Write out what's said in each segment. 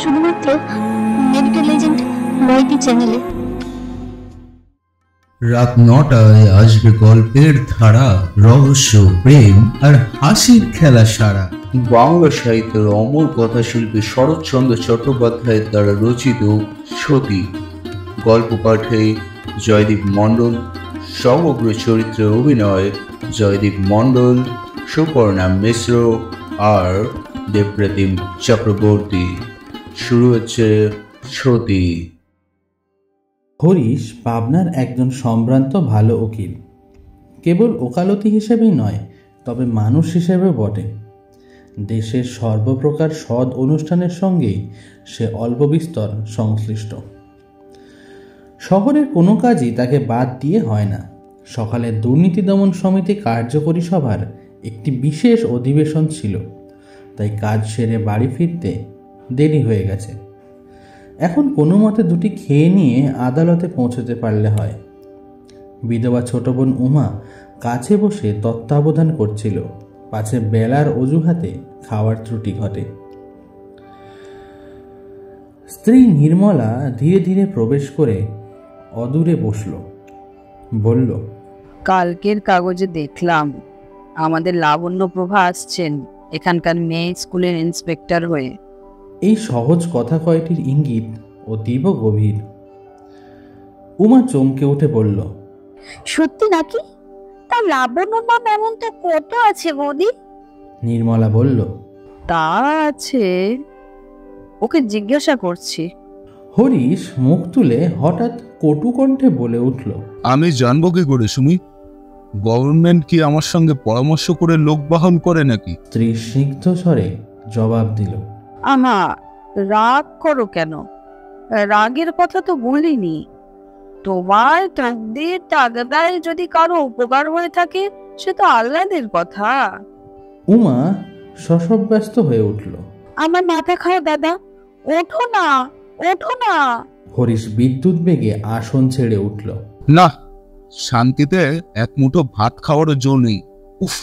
শুধুমাত্র medical agent মইটি চ্যানেলে। রাত 9টায় আসবে গল্পের ধারা, রহস্য, প্রেম আর হাসির খেলা সারা। বাংলা সাহিত্যের অমর কথাশিল্পী শরৎচন্দ্র চট্টোপাধ্যায়ের দ্বারা রচিত সতী। গল্প পাঠে জয়দীপ মণ্ডল, সমগ্র চরিত্রে অভিনয় জয়দীপ মণ্ডল, সুপর্ণা মিশ্র আর দেবপ্রতিম চক্রবর্তী। শুরু হচ্ছে সতী। হরিশ পাবনার একজন সম্ভ্রান্ত ভালো উকিল। কেবল ওকালতি হিসেবেই নয়, তবে মানুষ হিসেবেও বটে। দেশের সর্বপ্রকার সৎ অনুষ্ঠানের সঙ্গেই সে অল্প বিস্তর সংশ্লিষ্ট। শহরের কোনো কাজই তাকে বাদ দিয়ে হয় না। সকালে দুর্নীতি দমন সমিতি কার্যকরী সভার একটি বিশেষ অধিবেশন ছিল, তাই কাজ সেরে বাড়ি ফিরতে দেরি হয়ে গেছে। এখন কোনো মতে দুটি খেয়ে নিয়ে আদালতে পৌঁছতে পারলে হয়। বিধবা ছোট বোন উমা কাছে বসে তত্ত্বাবধান করছিল, পাছে বেলার অজুহাতে খাওয়ার ত্রুটি ঘটে। স্ত্রী নির্মলা ধীরে ধীরে প্রবেশ করে অদূরে বসল, বলল, কালকের কাগজে দেখলাম আমাদের লাবণ্যপ্রভা আসছেন এখানকার মেয়ে স্কুলের ইন্সপেক্টর হয়ে। এই সহজ কথা কয়টির ইঙ্গিত অতীব গভীর। উমা চমকে উঠে বলল, সত্যি নাকি? তা লাবণ্য নাম এমন তো কত আছে বৌদি। নির্মলা বলল, তা আছে, ওকে জিজ্ঞাসা করছি। হরিশ মুখ তুলে হঠাৎ কটু কণ্ঠে বলে উঠল, আমি জানবো কি করে সুমি? গভর্নমেন্ট কি আমার সঙ্গে পরামর্শ করে লোক বাহন করে নাকি? স্ত্রী স্নিগ্ধ স্বরে জবাব দিল, আহা, রাগ করো কেন? রাগের কথা তো বলিনি। তোমার তকদির তাগাদায় যদি কারো উপকার হয়ে থাকে সে তো আল্লাদের কথা। উমা শশব্যস্ত হয়ে উঠল। আমার মাথা খাও দাদা, ওঠো না, ওঠো না। হরিশ বিদ্যুৎ বেগে আসন ছেড়ে উঠল। না, শান্তিতে এক মুঠো ভাত খাওয়ারও জো নেই। উফ,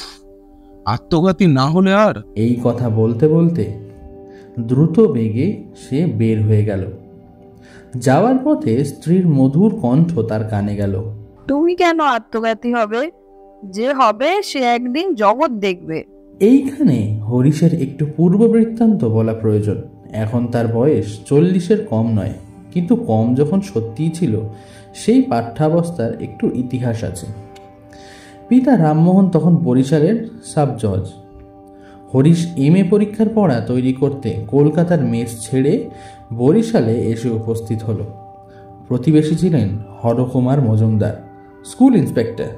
আত্মঘাতী না হলে আর। এই কথা বলতে বলতে দ্রুত বেগে সে বের হয়ে গেল। যাওয়ার পথে স্ত্রীর মধুর কণ্ঠ তার কানে গেল, তুমি কেন আত্মঘাতী হবে? যে হবে সে একদিন জগৎ দেখবে। এইখানে হরিশের একটু পূর্ব বৃত্তান্ত বলা প্রয়োজন। এখন তার বয়স 40-এর কম নয়, কিন্তু কম যখন সত্যিই ছিল, সেই পাঠ্যাবস্থার একটু ইতিহাস আছে। পিতা রামমোহন তখন বরিশালের সাব জজ। হরিশ MA পরীক্ষার পড়া তৈরি করতে কলকাতার মেস ছেড়ে বরিশালে এসে উপস্থিত হল। প্রতিবেশী ছিলেন হরকুমার মজুমদার, স্কুল ইন্সপেক্টর।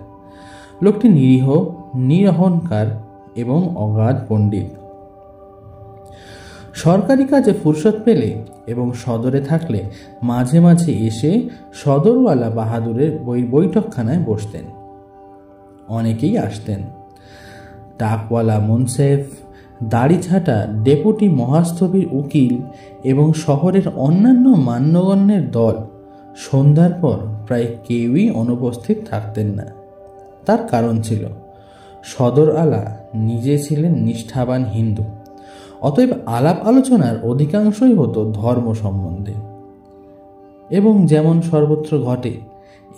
লোকটি নিরীহ, নিরহংকার এবং অগাধ পণ্ডিত। সরকারি কাজে ফুরসত পেলে এবং সদরে থাকলে মাঝে মাঝে এসে সদরওয়ালা বাহাদুরের বৈঠকখানায় বসতেন। অনেকেই আসতেন। ডাকওয়ালা মুনসেফ, দাড়িছাটা ডেপুটি মহাস্থবির উকিল এবং শহরের অন্যান্য মান্যগণ্যের দল সন্ধ্যার পর প্রায় কেউই অনুপস্থিত থাকতেন না। তার কারণ ছিল, সদর আলা নিজে ছিলেন নিষ্ঠাবান হিন্দু, অতএব আলাপ আলোচনার অধিকাংশই হতো ধর্ম সম্বন্ধে। এবং যেমন সর্বত্র ঘটে,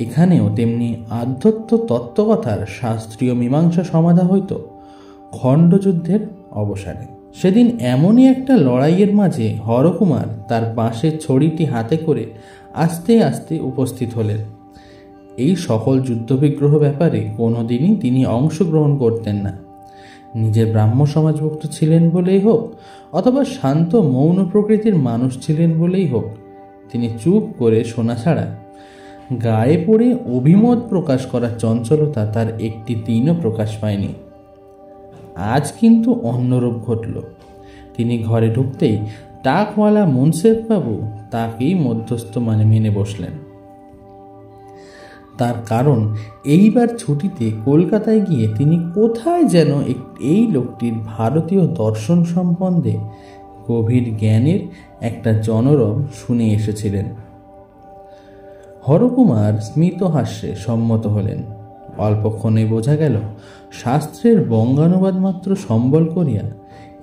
এখানেও তেমনি আধ্যাত্ম তত্ত্বকথার শাস্ত্রীয় মীমাংসা সমাধা হইত খণ্ডযুদ্ধের অবসানে। সেদিন এমনই একটা লড়াইয়ের মাঝে হরকুমার তার বাঁশের ছড়িটি হাতে করে আস্তে আস্তে উপস্থিত হলেন। এই সকল যুদ্ধবিগ্রহ ব্যাপারে কোনোদিনই তিনি অংশগ্রহণ করতেন না। নিজের ব্রাহ্ম সমাজভুক্ত ছিলেন বলেই হোক, অথবা শান্ত মৌন প্রকৃতির মানুষ ছিলেন বলেই হোক, তিনি চুপ করে শোনা ছাড়া গায়ে পড়ে অভিমত প্রকাশ করার চঞ্চলতা তার একটি দিনও প্রকাশ পায়নি। আজ কিন্তু অন্যরূপ ঘটল। তিনি ঘরে ঢুকতেই টাকওয়ালা মুনসেফবাবু তাকেই মধ্যস্থ মেনে বসলেন। তার কারণ, এইবার ছুটিতে কলকাতায় গিয়ে তিনি কোথায় যেন এই লোকটির ভারতীয় দর্শন সম্বন্ধে গভীর জ্ঞানের একটা জনরব শুনে এসেছিলেন। হরকুমার স্মিত হাস্যে সম্মত হলেন। অল্পক্ষণে বোঝা গেল, শাস্ত্রের বঙ্গানুবাদ মাত্র সম্বল করিয়া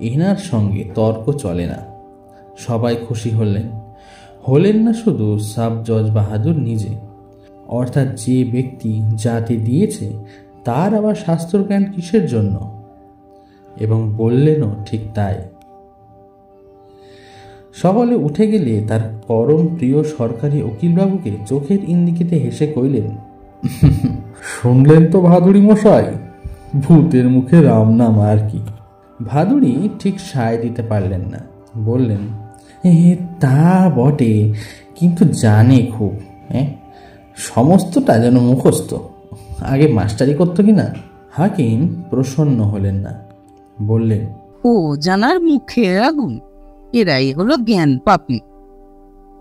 এনার সঙ্গে তর্ক চলে না। সবাই খুশি হলেন না শুধু সাব জজ বাহাদুর নিজে, অর্থাৎ যে ব্যক্তি যাতে দিয়েছে তার আবার শাস্ত্রজ্ঞান কিসের জন্য, এবং বললেনও ঠিক তাই। সকলে উঠে গেলে তার পরম প্রিয় সরকারি উকিলবাবুকে চোখের ইঙ্গিতে হেসে কইলেন, শুনলেন তো ভাদুড়ি মশাই, ভূতের মুখে রাম নাম আর কি। ভাদুড়ি ঠিক সায় দিতে পারলেন না, বললেন, তা বটে, কিন্তু জানে খুব, সমস্তটা যেন মুখস্থ, আগে মাস্টারি করতো কিনা। হাকিম প্রসন্ন হলেন না, বললেন, ও জানার মুখে আগুন, এরাই হলো জ্ঞান পাপী,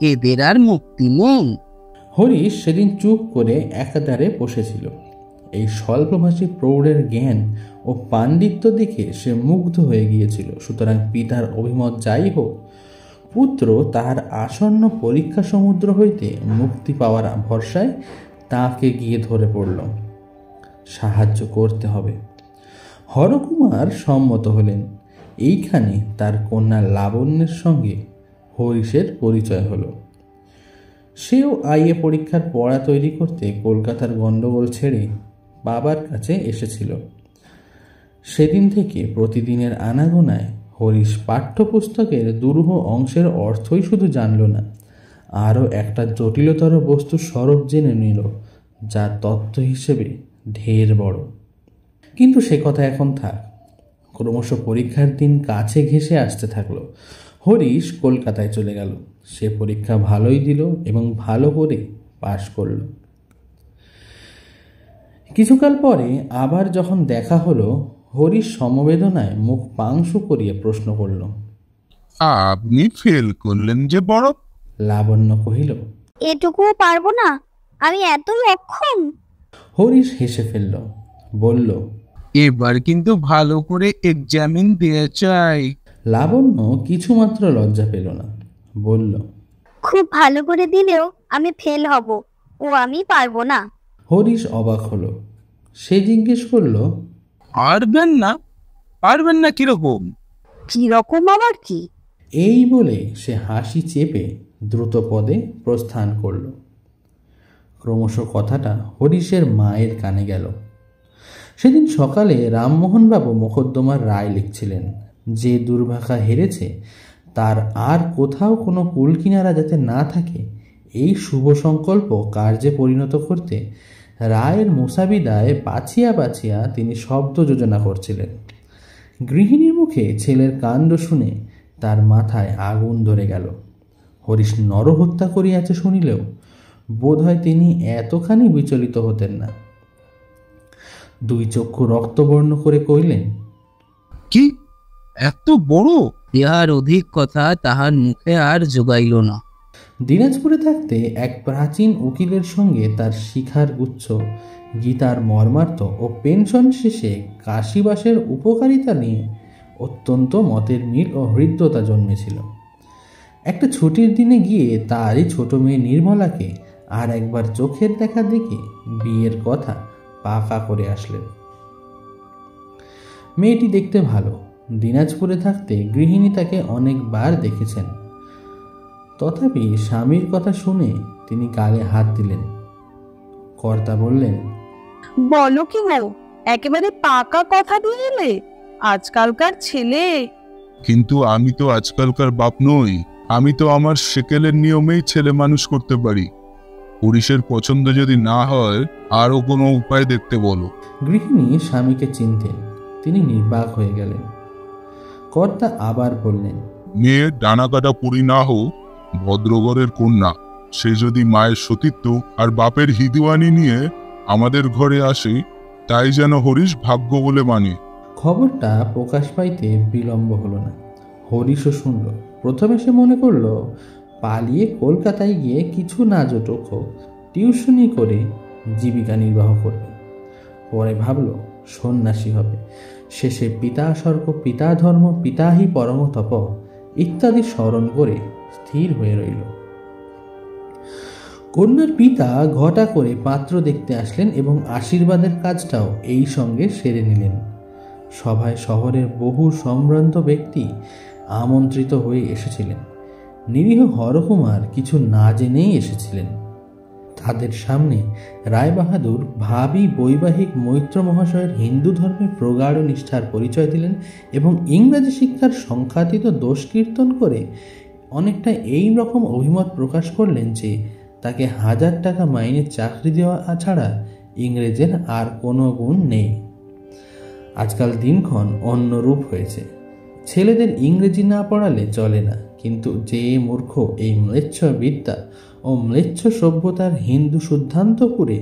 এদের আর মুক্তি নেই। হরিশ সেদিন চুপ করে একাধারে বসেছিল। এই স্বল্পভাষী প্রৌঢ়ের জ্ঞান ও পাণ্ডিত্য দেখে সে মুগ্ধ হয়ে গিয়েছিল। সুতরাং পিতার অভিমত যাই হোক, পুত্র তাহার আসন্ন পরীক্ষা সমুদ্র হইতে মুক্তি পাওয়ার ভরসায় তাকে গিয়ে ধরে পড়ল। সাহায্য করতে হবে। হরকুমার সম্মত হলেন। এইখানে তার কন্যা লাবণ্যের সঙ্গে হরিশের পরিচয় হলো। সেও আইএ পরীক্ষার পড়া তৈরি করতে কলকাতার গণ্ডগোল ছেড়ে বাবার কাছে এসেছিল। সেদিন থেকে প্রতিদিনের আনাগোনায় হরিশ পাঠ্যপুস্তকের দুরূহ অংশের অর্থই শুধু জানল না, আরও একটা জটিলতর বস্তুর স্বরূপ জেনে নিল, যা তত্ত্ব হিসেবে ঢের বড়। কিন্তু সে কথা এখন থাক। ক্রমশ পরীক্ষার দিন কাছে ঘেঁষে আসতে থাকলো। হরিশ কলকাতায় চলে গেল। সে পরীক্ষা ভালোই দিল এবং ভালো করে পাশ করল। কিছুকাল পরে আবার যখন দেখা হলো, হরিশ সমবেদনায় মুখ পাংশু করিয়ে প্রশ্ন করল, আপনি ফেল করলেন যে বড়? লাবণ্য কহিল, এটুকুও পারবো না, আমি এতই অক্ষম। হরিশ হেসে ফেলল, বলল, এবার কিন্তু ভালো করে এক্সামিন দিয়ে চাই। লাবণ্য কিছুমাত্র লজ্জা পেল না, বলল, খুব ভালো করে দিলেও আমি ফেল হব, ও আমি পারবো না। হরিশ অবাক হলো। সে জিজ্ঞেস করল, পারবেন না কিরকম? কিরকম আবার কি? এই বলে সে হাসি চেপে দ্রুত পদে প্রস্থান করল। ক্রমশ কথাটা হরিশের মায়ের কানে গেল। সেদিন সকালে রামমোহনবাবু মোকদ্দমার রায় লিখছিলেন। যে দুর্ভাগা হেরেছে তার আর কোথাও কোনো কুল কিনারা যাতে না থাকে, এই শুভ সংকল্প কার্যে পরিণত করতে রায়ের মোসাবিদায় বাছিয়া বাছিয়া তিনি শব্দ যোজনা করছিলেন। গৃহিণীর মুখে ছেলের কাণ্ড শুনে তার মাথায় আগুন ধরে গেল। হরিশ নরহত্যা করিয়াছে শুনিলেও বোধহয় তিনি এতখানি বিচলিত হতেন না। দুই চক্ষু রক্তবর্ণ করে কইলেন, কি এত বড়? ইহার অধিক কথা তাহার মুখে আর যোগাইল না। দিনাজপুরে থাকতে এক প্রাচীন উকিলের সঙ্গে তার শিখার গুচ্ছ, গীতার মর্মার্থ ও পেনশন শেষে কাশীবাসের উপকারিতা নিয়ে অত্যন্ত মতের মিল ও হৃদ্যতা জন্মেছিল। একটা ছুটির দিনে গিয়ে তারই ছোট মেয়ে নির্মলাকে আর একবার চোখের দেখা দেখে বিয়ের কথা পাকা করে আসলেন। মেয়েটি দেখতে ভালো। দিনাজপুরে থাকতে গৃহিণী তাকে অনেকবার দেখেছেন। তথাপি স্বামীর কথা শুনে তিনি গালে হাত দিলেন। কর্তা বললেন, বলো কি গো, একেবারে পাকা কথা দিয়ে এলে? আজকালকার ছেলে। কিন্তু আমি তো আজকালকার বাপ নই। আমি তো আমার সেকেলের নিয়মেই ছেলে মানুষ করতে পারি। হরিশের পছন্দ যদি না হয় আরো কোনো উপায় দেখতে বলো। গৃহিণী স্বামীকে চিনতেন। তিনি নির্বাক হয়ে গেলেন। কর্তা আবার বললেন, মেয়ে ডানা কাটা পুরি না হোক, ভদ্রঘরের কন্যা, সে যদি মায়ের সতীত্ব আর বাপের হিদিওয়ানি নিয়ে আমাদের ঘরে আসে, তাই যেন হরিশ ভাগ্য বলে মানে। খবরটা প্রকাশ পাইতে বিলম্ব হলো না। হরিশও শুনল। প্রথমে সে মনে করল পালিয়ে কলকাতায় গিয়ে কিছু না জোটক হোক টিউশনি করে জীবিকা নির্বাহ করবে। পরে ভাবল সন্ন্যাসী হবে। শেষে পিতা স্বর্গ, পিতা ধর্ম, পিতাহি পরম তপ ইত্যাদি স্মরণ করে স্থির হয়ে রইল। কন্যার পিতা ঘটা করে পাত্র দেখতে আসলেন এবং আশীর্বাদের কাজটাও এই সঙ্গে সেরে নিলেন। সভায় শহরের বহু সম্ভ্রান্ত ব্যক্তি আমন্ত্রিত হয়ে এসেছিলেন। নিরীহ হরকুমার কিছু না জেনেই এসেছিলেন। তাদের সামনে রায়বাহাদুর ভাবী বৈবাহিক মৈত্র মহাশয়ের হিন্দু ধর্মে প্রগাঢ় নিষ্ঠার পরিচয় দিলেন এবং ইংরেজি শিক্ষার সংখ্যাতীত দোষ কীর্তন করে অনেকটা এই রকম অভিমত প্রকাশ করলেন যে তাকে 1000 টাকা মাইনের চাকরি দেওয়া ছাড়া ইংরেজের আর কোনো গুণ নেই। আজকাল দিনক্ষণ অন্য রূপ হয়েছে। ছেলেদের ইংরেজি না পড়ালে চলে না, কিন্তু যে মূর্খ এই ম্লেচ্ছ বিদ্যা ও ম্লেচ্ছ সভ্যতার হিন্দু শুদ্ধান্তপুরে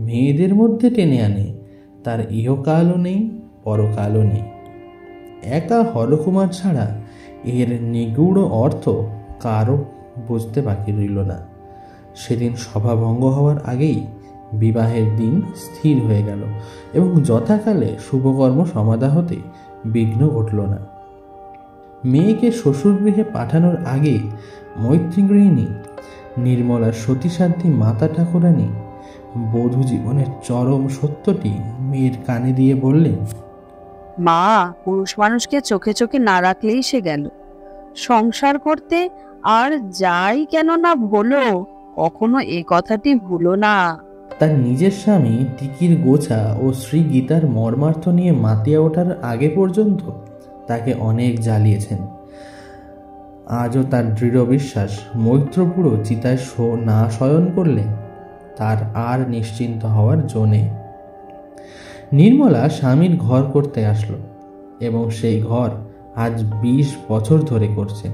মেয়েদের মধ্যে টেনে আনে, তার ইহকালও নেই পরকালও নেই। একা হরকুমার ছাড়া এর নিগূঢ় অর্থ কারও বুঝতে বাকি রইল না। সেদিন সভা ভঙ্গ হওয়ার আগেই বিবাহের দিন স্থির হয়ে গেল এবং যথাকালে শুভকর্ম সমাধা হতে বিঘ্ন ঘটল না। মেয়েকে শ্বশুরগৃহে পাঠানোর আগে মৈত্রীগৃহিণী নির্মলা সতীসাধ্যী মাতা ঠাকুরানী বধূ জীবনের চরম সত্যটি মেয়ের কানে দিয়ে বললেন, মা, পুরুষ মানুষকে চোখে চোখে না রাখলেই সে গেল। সংসার করতে আর যাই কেন না ভুলো, কখনো এ কথাটি ভুলো না। তার নিজের স্বামী টিকির গোছা ও শ্রী গীতার মর্মার্থ নিয়ে মাতিয়া ওঠার আগে পর্যন্ত তাকে অনেক জ্বালিয়েছেন। আজও তার দৃঢ় বিশ্বাস, মৈত্রপুরো চিতায় না শয়ন করলে তার আর নিশ্চিন্ত হওয়ার জো নেই। নির্মলা স্বামীর ঘর করতে আসলো এবং সেই ঘর আজ 20 বছর ধরে করছে।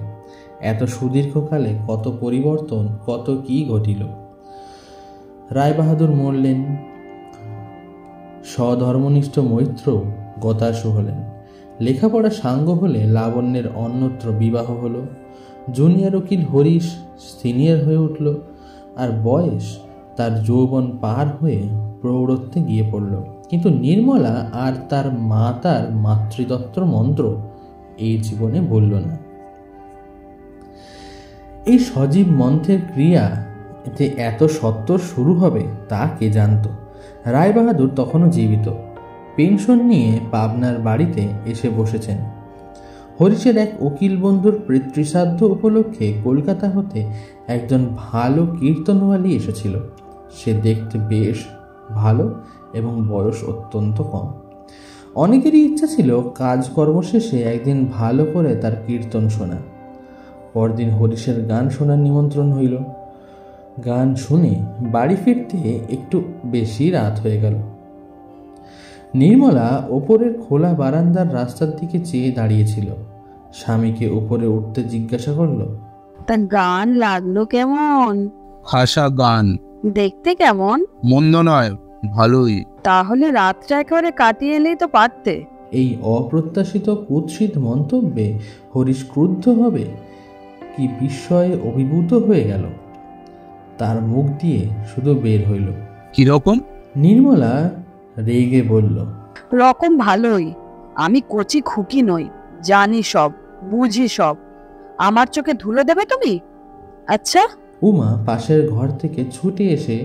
এত সুদীর্ঘকালে কত পরিবর্তন, কত কি ঘটিল। রায়বাহাদুর মরলেন, স্বধর্মনিষ্ঠ মৈত্র গতাশু হলেন। লেখাপড়া সাঙ্গ হলে লাবণ্যের অন্যত্র বিবাহ হলো। জুনিয়র উকিল হরিশ সিনিয়র হয়ে উঠল, আর বয়স তার যৌবন পার হয়ে প্রৌঢ়ত্বে গিয়ে পড়ল। কিন্তু নির্মলা আর তার মাতার মাতৃদত্তর মন্ত্র এই জীবনে বলল না। এই সজীব মন্ত্রের ক্রিয়া যে এত সত্বর শুরু হবে তা কে জানত। রায়বাহাদুর তখনও জীবিত, পেনশন নিয়ে পাবনার বাড়িতে এসে বসেছেন। হরিশের এক উকিল বন্ধুর পিতৃশ্রাদ্ধ উপলক্ষে কলকাতা হতে একজন ভালো কীর্তনওয়ালি এসেছিল। সে দেখতে বেশ ভালো এবং বয়স অত্যন্ত কম। অনেকেরই ইচ্ছা ছিল কাজকর্ম শেষে একদিন ভালো করে তার কীর্তন শোনা। পরদিন হরিশের গান শোনার নিমন্ত্রণ হইল। গান শুনে বাড়ি ফিরতে একটু বেশি রাত হয়ে গেল। নির্মলা ওপরের খোলা বারান্দার রাস্তার দিকে চেয়ে দাঁড়িয়েছিল। স্বামীকে উপরে উঠতে জিজ্ঞাসা করল, তা গান লাগলো কেমন? ভাষা গান। দেখতে কেমন? মন্দ নয়, ভালোই। তাহলে রাতটা একেবারে কাটিয়ে এলেই তো পারতে। এই অপ্রত্যাশিত কুৎসিত মন্তব্যে হরিশ ক্রুদ্ধ হবে কি বিস্ময়ে অভিভূত হয়ে গেল। তার মুখ দিয়ে শুধু বের হইল, কিরকম? নির্মলা রেগে বলল, রকম ভালোই। আমি কচি খুকি নই, জানি সব, বুঝি সব। আমার চোখে ধুলো দেবে তুমি? আচ্ছা। উমা পাশের ঘর থেকে ছুটে এসে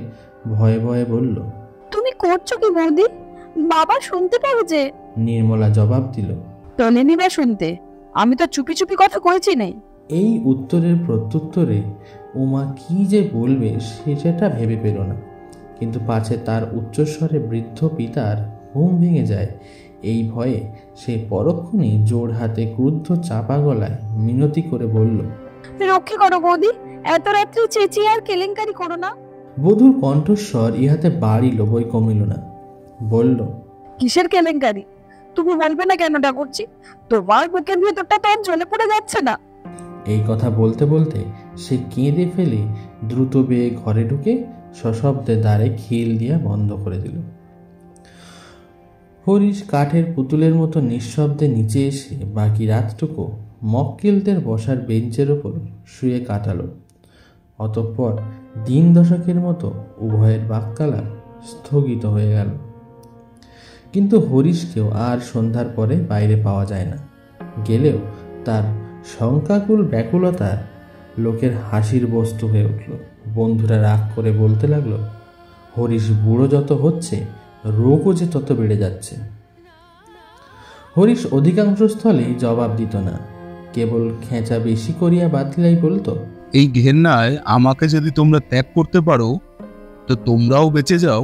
ভয়ে ভয়ে বলল, তুমি করছো কি বৌদি? বাবা শুনতে পাবে যে। নির্মলা জবাব দিল, তোলেনি বা শুনতে, আমি তো চুপি চুপি কথা কয়েছি নেই। এই উত্তরের প্রত্যুত্তরে উমা কি যে বলবে সেটা ভেবে পেল না। কিন্তু পাছে তার উচ্চস্বরে বৃদ্ধ পিতার ঘুম ভেঙে যায় এই ভয়ে সে পরক্ষণে জোর হাতে ক্রুদ্ধ চাপা গলায় মিনতি করে বলল, রক্ষে করো বৌদি, এত রাত্রে চেঁচিয়ে আর কেলেঙ্কারি করো না। বধূর কণ্ঠস্বর ইহাতে বাড়িল বই কমিল না। বলল, কিসের কেলেঙ্কারি? তুমি বলবে না কেনটা করছি? তোমার বুকের ভেতরটা তো আর জ্বলে পড়ে যাচ্ছে না? এই কথা বলতে বলতে সে কেঁদে ফেলে দ্রুত বেয়ে ঘরে ঢুকে সশব্দে দ্বারে খিল দিয়া বন্ধ করে দিল। হরিশ কাঠের পুতুলের মতো নিঃশব্দে নিচে এসে বাকি রাতটুকু মক্কেলদের বসার বেঞ্চের ওপর শুয়ে কাটালো। অতঃপর দিন দশকের মতো উভয়ের বাক্যালাপ স্থগিত হয়ে গেল। কিন্তু হরিশকেও আর সন্ধ্যার পরে বাইরে পাওয়া যায় না। গেলেও তার শঙ্কাকুল ব্যাকুলতার লোকের হাসির বস্তু হয়ে উঠল। বন্ধুরা রাগ করে বলতে লাগলো, হরিশ বুড়ো যত হচ্ছে রোগও যে তত বেড়ে যাচ্ছে। হরিশ অধিকাংশ স্থলেই জবাব দিত না, কেবল খেঁচা বেশি করিয়া বাতিলাই বলতো, এই ঘেন্নায় আমাকে যদি তোমরা ত্যাগ করতে পারো তো তোমরাও বেঁচে যাও,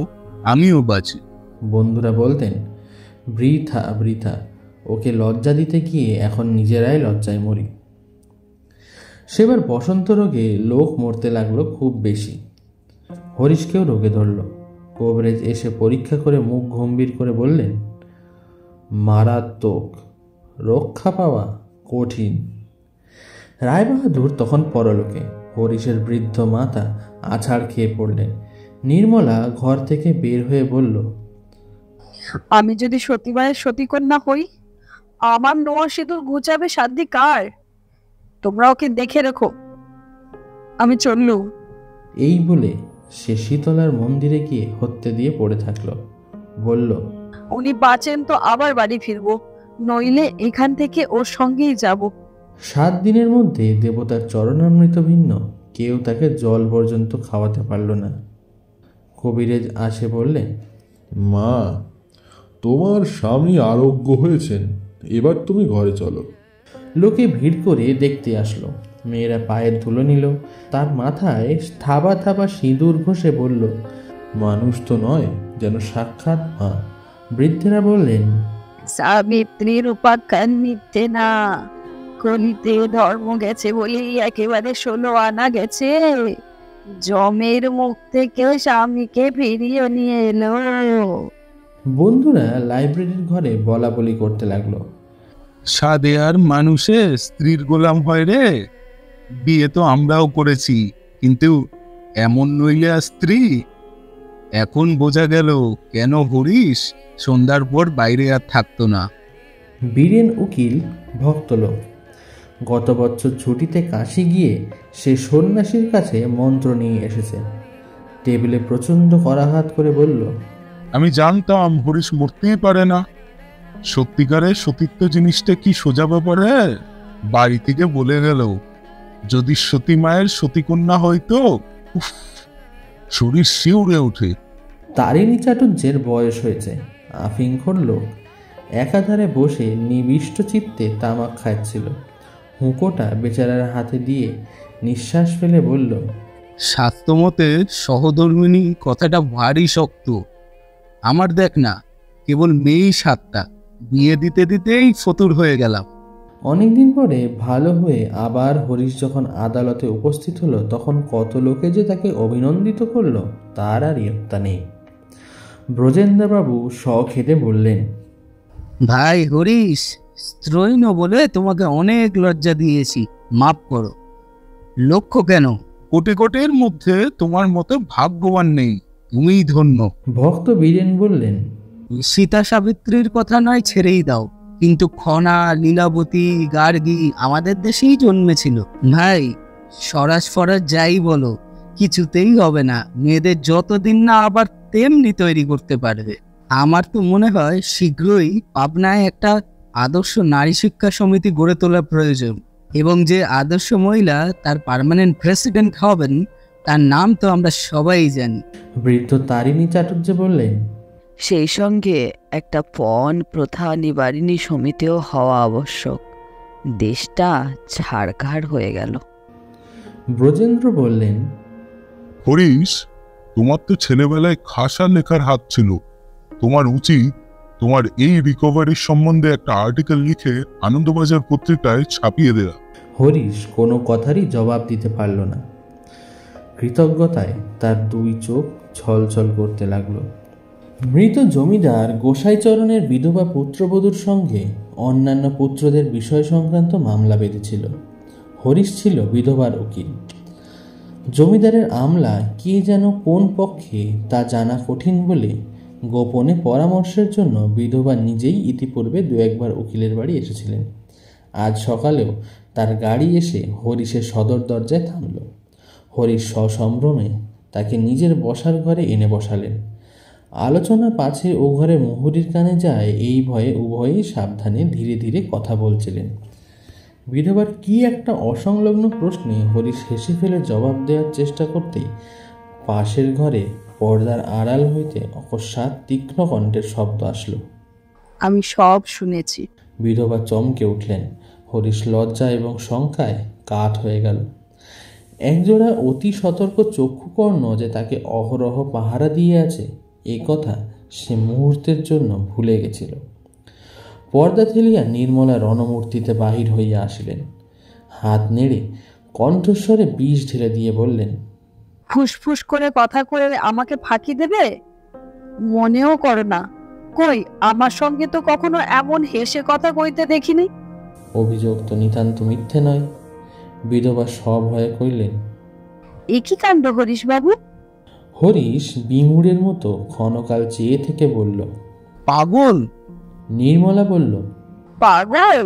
আমিও বাঁচি। বন্ধুরা বলতেন, বৃথা বৃথা, ওকে লজ্জা দিতে গিয়ে এখন নিজেরাই লজ্জায় মরি। সেবার বসন্ত রোগে লোক মরতে লাগলো খুব বেশি। হরিশকেও রোগে ধরল। কবরেজ এসে পরীক্ষা করে মুখ গম্ভীর করে বললেন, মারাত্মক, রক্ষা পাওয়া কঠিন। রায়বাহাদুর তখন পরলোকে। হরিশের বৃদ্ধ মাতা আছাড় খেয়ে পড়লেন। নির্মলা ঘর থেকে বের হয়ে বলল, আমি যদি সতীমায়ের সতীকন্যা হই, আমার নোয়া সিঁদুর ঘুচাবে সাধ্য কার? তোমরা ওকে দেখে রেখো, আমি চললুম। এই বলে সে শীতলার মন্দিরে গিয়ে হত্যে দিয়ে পড়ে থাকলো। বলল, উনি বাঁচেন তো আবার বাড়ি ফিরবো, নইলে এখান থেকে ওর সঙ্গেই যাব। 7 দিনের মধ্যে দেবতার চরণামৃত ভিন্ন কেউ তাকে জল পর্যন্ত খাওয়াতে পারল না। কবিরেজ আসে বললেন, মা, তোমার স্বামী আরোগ্য হয়েছেন, এবার তুমি ঘরে চলো। লোকে ভিড় করে দেখতে আসলো। মেয়েরা পায়ের ধুলো নিল, তার মাথায় থাবা থাবা সিঁদুর ঘষে বলল, মানুষ তো নয়, যেন সাক্ষাৎ মা। বৃদ্ধেরা বললেন, সাবিত্রীর উপাখ্যান মিথ্যে না, কলিতে ধর্ম গেছে বলেই একেবারে 16 আনা গেছে। জমের মুখ থেকে স্বামীকে ফিরিয়ে নিয়ে এলো। বন্ধুরা লাইব্রেরির ঘরে বলা বলি করতে লাগলো। সাদেয়ার মানুষের স্ত্রীর গোলাম হয় রে। বিয়ে তো আমরাও করেছি, কিন্তু এমন নইলে আর স্ত্রী। এখন বোঝা গেল কেন হরিশ সন্ধ্যার পর বাইরে আর থাকতো না। বীরেন উকিল ভক্ত লোক। গত বছর ছুটিতে কাশি গিয়ে সে সন্ন্যাসীর কাছে মন্ত্র নিয়ে এসেছে। টেবিলে প্রচণ্ড করাঘাত করে বলল, আমি জানতাম হরিশ মরতেই পারে না। সত্যিকারের সতীত্ব জিনিসটা কি সোজা ব্যাপারে? বাড়ি থেকে বলে গেল, যদি সতী মায়ের সতীকন্যা হইতো, উফ, শরীর শিউরে ওঠে। তারিণী চাটুর্যের বয়স হয়েছে, আফিংখোর লোক। একাধারে বসে নিবিষ্ট চিত্তে তামাক খাচ্ছিল। হুঁকোটা বেচারার হাতে দিয়ে নিঃশ্বাস ফেলে বলল, স্বাস্থ্যমতে সহধর্মিণী কথাটা ভারী শক্ত। আমার দেখ না, কেবল মেয়েই 7টা, বিয়ে দিতে দিতেই ফতুর হয়ে গেলাম। অনেকদিন পরে ভালো হয়ে আবার হরিশ যখন আদালতে উপস্থিত হলো, তখন কত লোকে যে তাকে অভিনন্দিত করলো তার আর ইয়ত্তা নেই। ব্রজেন্দ্রবাবু খেতে বললেন, ভাই হরিশ, স্ত্রৈণ বলে তোমাকে অনেক লজ্জা দিয়েছি, মাফ করো। লক্ষ্য কেন? কোটি কোটির মধ্যে তোমার মতো ভাগ্যবান নেই, তুমিই ধন্য। ভক্ত বীরেন বললেন, সীতা সাবিত্রীর কথা নয় ছেড়েই দাও, কিন্তু খনা, লীলাবতী, গার্গী আমাদের দেশেই জন্মেছিল। ভাই, স্বরাজ ফরাজ যাই বলো, কিছুতেই হবে না। মেয়েদের যতদিন না আবার তেমনি তৈরি করতে পারবে। আমার তো মনে হয় শীঘ্রই পাবনায় একটা আদর্শ নারী শিক্ষা সমিতি গড়ে তোলা প্রয়োজন, এবং যে আদর্শ মহিলা তার পার্মানেন্ট প্রেসিডেন্ট হবেন তার নাম তো আমরা সবাই জানি। বৃদ্ধ তারিণী চাটুর্য বললেন, সেই সঙ্গে একটা পণ প্রথা নিবারিণী সমিতিও হওয়া আবশ্যক। দেশটা ছাড়খাড় হয়ে গেল। ব্রজেন্দ্র বললেন, হরিশ, তোমার তো ছেলেবেলায় খাসা লেখার হাত ছিল। তোমার উচিত তোমার এই রিকভারির সম্বন্ধে একটা আর্টিকেল লিখে আনন্দবাজার পত্রিকায় ছাপিয়ে দেয়া। হরিশ কোনো কথারই জবাব দিতে পারল না। কৃতজ্ঞতায় তার 2 চোখ ছলছল করতে লাগলো। মৃত জমিদার গোসাইচরণের বিধবা পুত্রবধূর সঙ্গে অন্যান্য পুত্রদের বিষয় সংক্রান্ত মামলা বেঁধেছিল। হরিশ ছিল বিধবার উকিল। জমিদারের আমলা কে যেন কোন পক্ষে তা জানা কঠিন বলে গোপনে পরামর্শের জন্য বিধবা নিজেই ইতিপূর্বে 2-1 বার উকিলের বাড়ি এসেছিলেন। আজ সকালেও তার গাড়ি এসে হরিশের সদর দরজায় থামল। হরিশ সসম্ভ্রমে তাকে নিজের বসার ঘরে এনে বসালেন। আলোচনা পাছে ও ঘরে মুহুরীর কানে যায় এই ভয়ে উভয়েই সাবধানে ধীরে ধীরে কথা বলছিলেন। বিধবার কি একটা অসংলগ্ন প্রশ্নে হরিশ হেসে ফেলে জবাব দেওয়ার চেষ্টা করতেই পাশের ঘরে পর্দার আড়াল হইতে অকস্মাৎ তীক্ষ্ণ কণ্ঠের শব্দ আসলো। আমি সব শুনেছি। বিধবা চমকে উঠলেন। হরিশ লজ্জা এবং শঙ্কায় কাঠ হয়ে গেল। একজোড়া অতি সতর্ক চক্ষুকর্ণ যে তাকে অহরহ পাহারা দিয়ে আছে এ কথা সে মুহূর্তের জন্য ভুলে গেছিল। পর্দা ঠেলিয়া নির্মলা রণমূর্তিতে বাহির হইয়া আসিলেন। হাত নেড়ে কণ্ঠস্বরে বিষ ঢেলে দিয়ে বললেন, ফুসফুস করে কথা করে আমাকে ফাঁকি দেবে? মনেও করো না। কই, আমার সঙ্গে তো কখনো এমন হেসে কথা কইতে দেখিনি। অভিযোগ তো নিতান্ত মিথ্যে নয়। বিধবা সভয়ে কইলেন, এ কি কাণ্ড হরিশ বাবু? হরিশ বিমূঢ়ের মতো ক্ষণকাল চেয়ে থেকে বলল, পাগল। নির্মলা বলল, পাগল?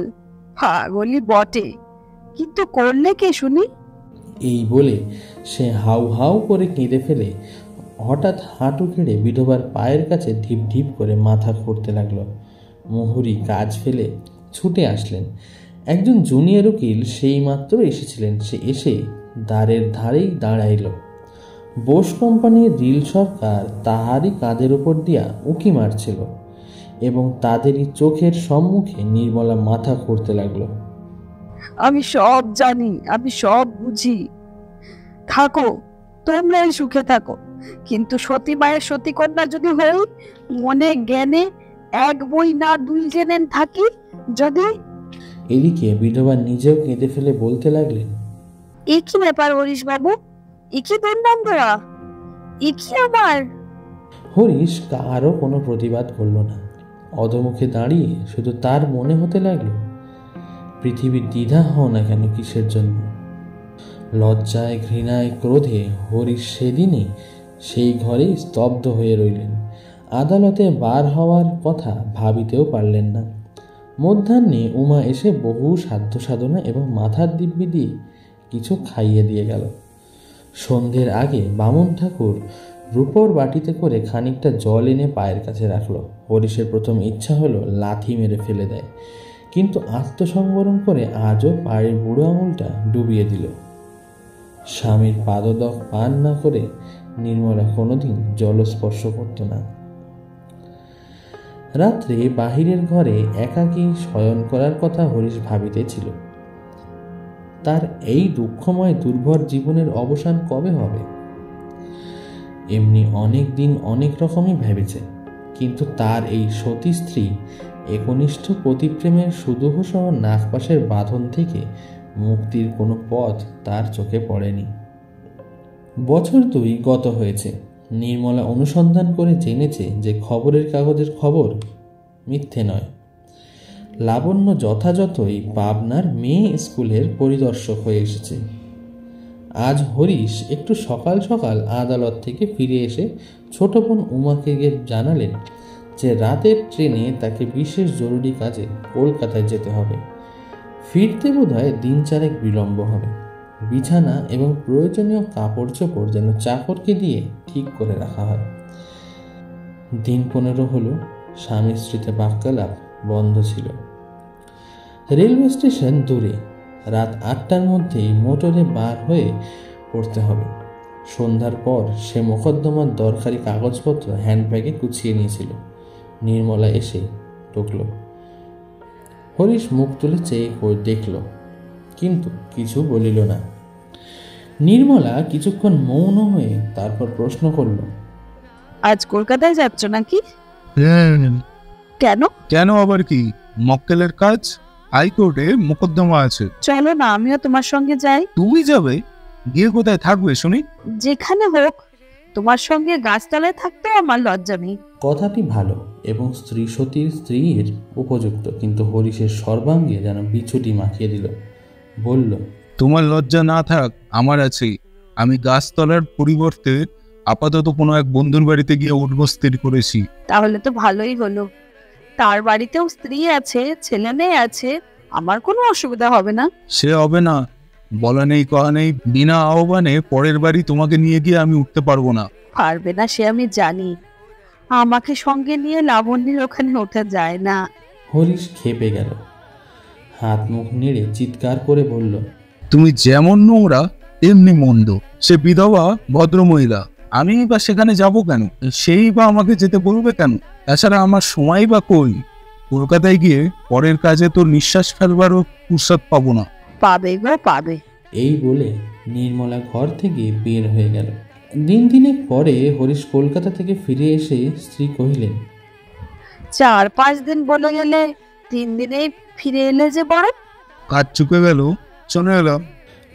পাগলই বটে, কিন্তু করলে কে শুনি? এই বলে সে হাউ হাউ করে কেঁদে ফেলে হঠাৎ হাঁটু গেড়ে বিধবার পায়ের কাছে ঢিপ ঢিপ করে মাথা খুঁড়তে লাগলো। মুহুরী কাজ ফেলে ছুটে আসলেন। একজন জুনিয়র উকিল সেই মাত্র এসেছিলেন। সে এসে দ্বারের ধারেই দাঁড়াইল। বোস কোম্পানির রিল সরকার তাহারই কাঁধের উপর দিয়া উঁকি মারছিল এবং তাদেরই চোখের সম্মুখে নির্মলা মাথা খুঁড়তে লাগলো। আমি সব জানি, আমি সব বুঝি। থাকো, তোমরা সুখে থাকো, কিন্তু সতী মায়ের সতী কন্যা যদি হই, মনে জ্ঞানে এক বই না দুই জেনে থাকি যদি। এদিকে বিধবা নিজেও কেঁদে ফেলে বলতে লাগলেন, এ কি ব্যাপার হরিশ বাবু? এ কি দণ্ডান্তরা? এ কি আমার? হরিশ কারও কোনো প্রতিবাদ করল না। অধমুখে দাঁড়িয়ে শুধু তার মনে হতে লাগলো, পৃথিবীর দ্বিধা হও না কেন কিসের জন্য। লজ্জায়, ঘৃণায়, ক্রোধে হরিশ সেদিনই সেই ঘরেই স্তব্ধ হয়ে রইলেন। আদালতে বার হওয়ার কথা ভাবিতেও পারলেন না। মধ্যাহ্নে উমা এসে বহু সাধ্য সাধনা এবং মাথার দিব্যি দিয়ে কিছু খাইয়ে দিয়ে গেল। সন্ধ্যের আগে বামন ঠাকুর রূপোর বাটিতে করে খানিকটা জল এনে পায়ের কাছে রাখলো। হরিশের প্রথম ইচ্ছা হলো লাথি মেরে ফেলে দেয়, কিন্তু আত্মসংবরণ করে আজও পায়ের বুড়ো আঙুলটা ডুবিয়ে দিল। স্বামীর পাদদক পান না করে নির্মলা কোনোদিন জলস্পর্শ করত না। রাত্রে বাহিরের ঘরে একাকী শয়ন করার কথা হরিশ ভাবিতেছিল। তার এই দুঃখময় দুর্ভর জীবনের অবসান কবে হবে? এমনি অনেক দিন অনেক রকমই ভেবেছে, কিন্তু তার এই সতী স্ত্রী একনিষ্ঠ পতিপ্রেমের সুদূহসহ নাগপাশের বাঁধন থেকে মুক্তির কোনো পথ তার চোখে পড়েনি। বছর 2 গত হয়েছে। নির্মলা অনুসন্ধান করে জেনেছে যে খবরের কাগজের খবর মিথ্যে নয়। লাবণ্য যথাযথই পাবনার মেয়ে স্কুলের পরিদর্শক হয়ে এসেছে। আজ হরিশ একটু সকাল সকাল আদালত থেকে ফিরে এসে ছোট বোন উমাকে গিয়ে জানালেন যে রাতের ট্রেনে তাকে বিশেষ জরুরি কাজে কলকাতায় যেতে হবে। ফিরতে বোধহয় 3 4 বিলম্ব হবে। বিছানা এবং প্রয়োজনীয় কাপড় চোপড় যেন চাকরকে দিয়ে ঠিক করে রাখা হয়। দিন 15 হলো, স্বামী স্ত্রীতে বাক্যালাপ বন্ধ ছিল। রেলওয়ে স্টেশন দূরে। রাত 8টার মধ্যেই মোটরে বার হয়ে পড়তে হবে। সন্ধ্যার পর সে মোকদ্দমার দরকারি কাগজপত্র হ্যান্ডব্যাগে গুছিয়ে নিয়েছিল। নির্মলা এসে ঢুকল। হরিশ মুখ তুলে চেয়ে দেখল, কিন্তু কিছু বলিল না। নির্মলা কিছুক্ষণ মৌন হয়ে তারপর প্রশ্ন করল, আজ কলকাতায় যাচ্ছ নাকি? কেন? কেন আবার কি? মক্কেলের কাজ, হাইকোর্টে মোকদ্দমা আছে। চলো না, আমিও তোমার সঙ্গে যাই। তুমি যাবে? গিয়ে কোথায় থাকবে শুনি? যেখানে হোক, তোমার সঙ্গে গাছতলায় থাকতে আমার লজ্জা নেই। কথাটি ভালো এবং স্ত্রী সতীর স্ত্রীর উপযুক্ত, কিন্তু হরিশের সর্বাঙ্গে যেন বিছুটি মাখিয়ে দিল। বলল, তোমার লজ্জা না থাক, আমার আছে। আমি গাছতলার পরিবর্তে আপাতত কোনো এক বন্ধুর বাড়িতে গিয়ে উঠব স্থির করেছি। তাহলে তো ভালোই হলো। তার বাড়িতেও স্ত্রী আছে, ছেলে মেয়ে আছে, আমার কোনো অসুবিধা হবে না। সে হবে না, বলা নেই কহা নেই, বিনা আহ্বানে পরের বাড়ি তোমাকে নিয়ে গিয়ে আমি উঠতে পারবো না। পারবে না সে আমি জানি। আমাকে সঙ্গে নিয়ে লাবণ্যের ওখানে ওঠা যায় না। হরিশ খেপে গেল। হাত মুখ নেড়ে চিৎকার করে বলল, তুমি যেমন নোংরা তেমনি মন্দ। সে বিধবা ভদ্রমহিলা, আমি বা সেখানে যাব কেন? সেই বা আমাকে যেতে বলবে কেন? তাছাড়া আমার সময় বা কই? কলকাতায় গিয়ে পরের কাজে তোর নিঃশ্বাস ফেলবারও ফুরসত পাবো না। পাবে গো পাবে। এই বলে নির্মলা ঘর থেকে বের হয়ে গেল। দিন দিনেক পরে হরিশ কলকাতা থেকে ফিরে এসে স্ত্রী কহিলেন, 4-5 দিন বলে গেলে 3 দিনেই ফিরে এলে যে বড়। কাজ চুকে গেল, চলে এলাম।